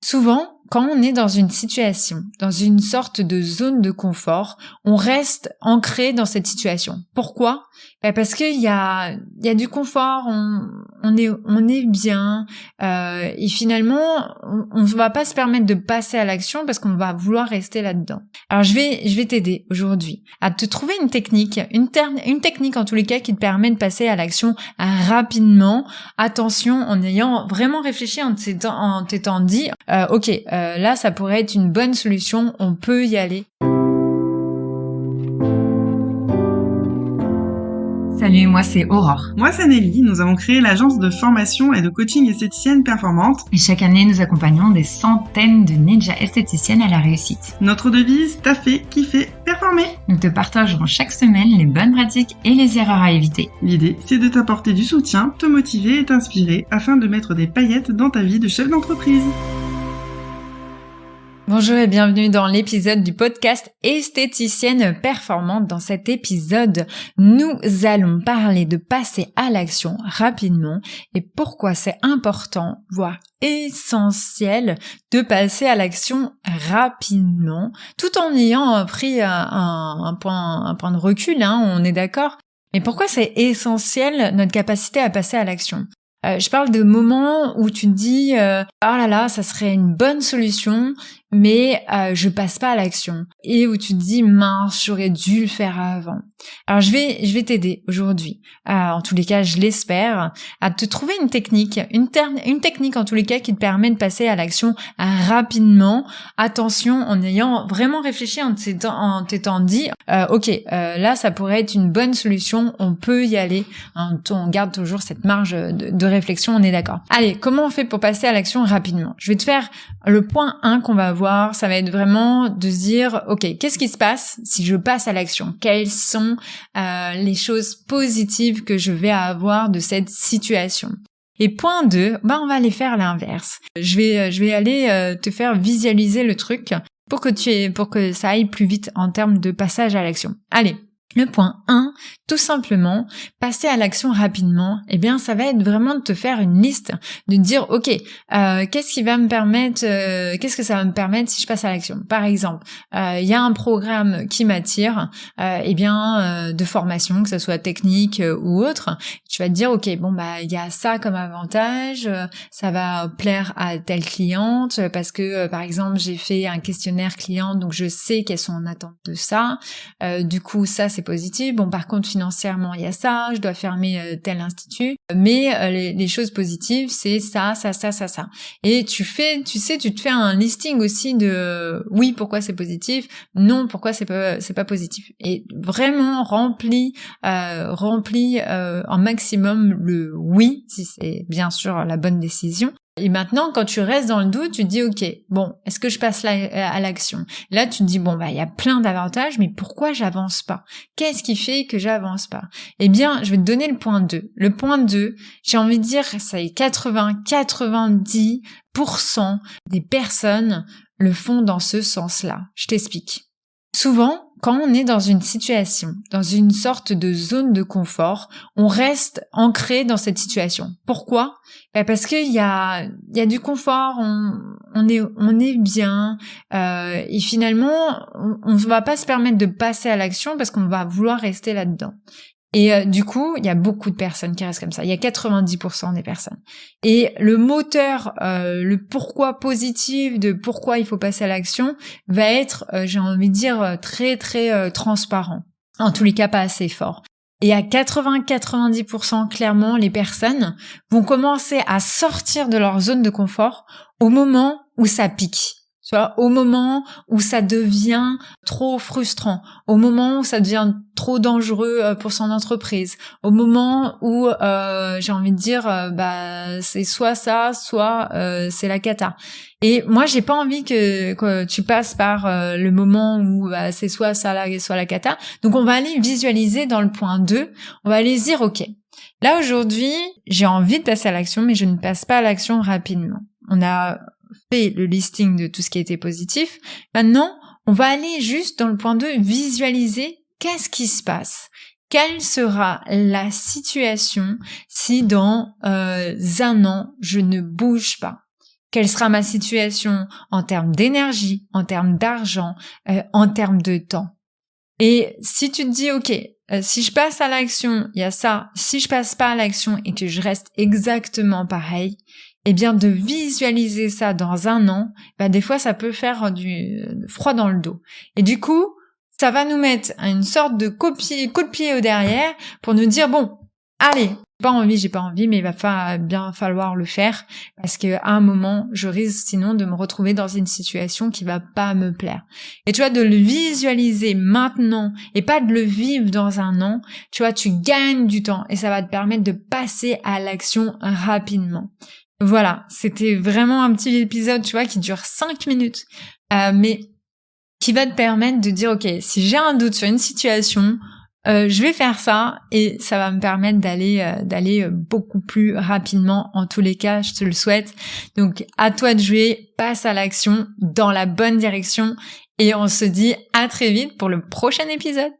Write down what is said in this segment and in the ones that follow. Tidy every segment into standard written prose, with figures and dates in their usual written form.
Souvent, quand on est dans une situation, dans une sorte de zone de confort, on reste ancré dans cette situation. Pourquoi ? Parce qu'il y a du confort, on est bien, et finalement, on ne va pas se permettre de passer à l'action parce qu'on va vouloir rester là-dedans. Alors je vais t'aider aujourd'hui à te trouver une technique en tous les cas qui te permet de passer à l'action rapidement. Attention, en ayant vraiment réfléchi, en t'étant dit, là ça pourrait être une bonne solution, on peut y aller. Salut, moi c'est Aurore. Moi c'est Nelly, nous avons créé l'agence de formation et de coaching esthéticienne performante. Et chaque année, nous accompagnons des centaines de ninjas esthéticiennes à la réussite. Notre devise, taffer, kiffer, performer. Nous te partagerons chaque semaine les bonnes pratiques et les erreurs à éviter. L'idée, c'est de t'apporter du soutien, te motiver et t'inspirer afin de mettre des paillettes dans ta vie de chef d'entreprise. Bonjour et bienvenue dans l'épisode du podcast Esthéticienne Performante. Dans cet épisode, nous allons parler de passer à l'action rapidement et pourquoi c'est important, voire essentiel, de passer à l'action rapidement, tout en ayant pris un point de recul, on est d'accord. Mais pourquoi c'est essentiel notre capacité à passer à l'action ? Je parle de moments où tu te dis oh là là, ça serait une bonne solution, mais je passe pas à l'action, et où tu te dis mince, j'aurais dû le faire avant. Alors je vais t'aider aujourd'hui, en tous les cas je l'espère, à te trouver une technique en tous les cas qui te permet de passer à l'action rapidement. Attention, en ayant vraiment réfléchi, en t'étant dit là ça pourrait être une bonne solution, on peut y aller. On garde toujours cette marge de réflexion, on est d'accord. Allez, comment on fait pour passer à l'action rapidement ? Je vais te faire le point 1 qu'on va voir, ça va être vraiment de se dire, qu'est-ce qui se passe si je passe à l'action ? Quelles sont les choses positives que je vais avoir de cette situation ? Et point 2, on va aller faire l'inverse. Je vais aller te faire visualiser le truc pour que ça aille plus vite en termes de passage à l'action. Allez. Le point 1, tout simplement, passer à l'action rapidement, ça va être vraiment de te faire une liste, de dire qu'est-ce que ça va me permettre si je passe à l'action. Par exemple, il y a un programme qui m'attire, de formation, que ce soit technique ou autre. Tu vas te dire il y a ça comme avantage, ça va plaire à telle cliente parce que par exemple j'ai fait un questionnaire client, donc je sais qu'elles sont en attente de ça. Du coup ça c'est positif. Par contre financièrement il y a ça, je dois fermer tel institut, mais les choses positives c'est ça. Et tu te fais un listing aussi de oui pourquoi c'est positif, non pourquoi c'est pas positif, et vraiment remplis en maximum le oui si c'est bien sûr la bonne décision. Et maintenant, quand tu restes dans le doute, tu te dis est-ce que je passe à l'action ? Là, tu te dis il y a plein d'avantages, mais pourquoi j'avance pas ? Qu'est-ce qui fait que j'avance pas ? Je vais te donner le point 2. Le point 2, j'ai envie de dire, ça est 90% des personnes le font dans ce sens-là. Je t'explique. Souvent, quand on est dans une situation, dans une sorte de zone de confort, on reste ancré dans cette situation. Pourquoi ? Parce qu'il y a du confort, on est bien, et finalement, on ne va pas se permettre de passer à l'action parce qu'on va vouloir rester là-dedans. Et du coup, il y a beaucoup de personnes qui restent comme ça. Il y a 90% des personnes. Et le moteur, le pourquoi positif de pourquoi il faut passer à l'action va être, j'ai envie de dire, très très transparent. En tous les cas, pas assez fort. Et à 90%, clairement, les personnes vont commencer à sortir de leur zone de confort au moment où ça pique. Tu vois, au moment où ça devient trop frustrant, au moment où ça devient trop dangereux pour son entreprise, au moment où j'ai envie de dire c'est soit ça, soit c'est la cata. Et moi j'ai pas envie que tu passes par le moment où c'est soit ça là, soit la cata. Donc on va aller visualiser dans le point 2, on va aller se dire là aujourd'hui, j'ai envie de passer à l'action mais je ne passe pas à l'action rapidement. On a fait le listing de tout ce qui était positif. Maintenant, on va aller juste dans le point 2, visualiser qu'est-ce qui se passe. Quelle sera la situation si dans un an, je ne bouge pas ? quelle sera ma situation en termes d'énergie, en termes d'argent, en termes de temps. Et si tu te dis, ok, si je passe à l'action, il y a ça. Si je passe pas à l'action et que je reste exactement pareil, eh bien de visualiser ça dans un an, des fois ça peut faire du froid dans le dos. Et du coup, ça va nous mettre une sorte de coup de pied au derrière pour nous dire, bon, allez, j'ai pas envie, mais il va bien falloir le faire parce que à un moment, je risque sinon de me retrouver dans une situation qui va pas me plaire. Et tu vois, de le visualiser maintenant et pas de le vivre dans un an, tu vois, tu gagnes du temps et ça va te permettre de passer à l'action rapidement. Voilà, c'était vraiment un petit épisode, tu vois, qui dure 5 minutes, mais qui va te permettre de dire, ok, si j'ai un doute sur une situation, je vais faire ça et ça va me permettre d'aller beaucoup plus rapidement. En tous les cas, je te le souhaite. Donc, à toi de jouer, passe à l'action dans la bonne direction et on se dit à très vite pour le prochain épisode.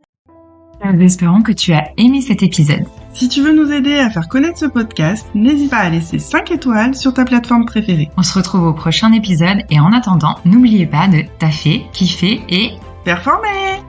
Nous espérons que tu as aimé cet épisode. Si tu veux nous aider à faire connaître ce podcast, n'hésite pas à laisser 5 étoiles sur ta plateforme préférée. On se retrouve au prochain épisode et en attendant, n'oubliez pas de taffer, kiffer et performer!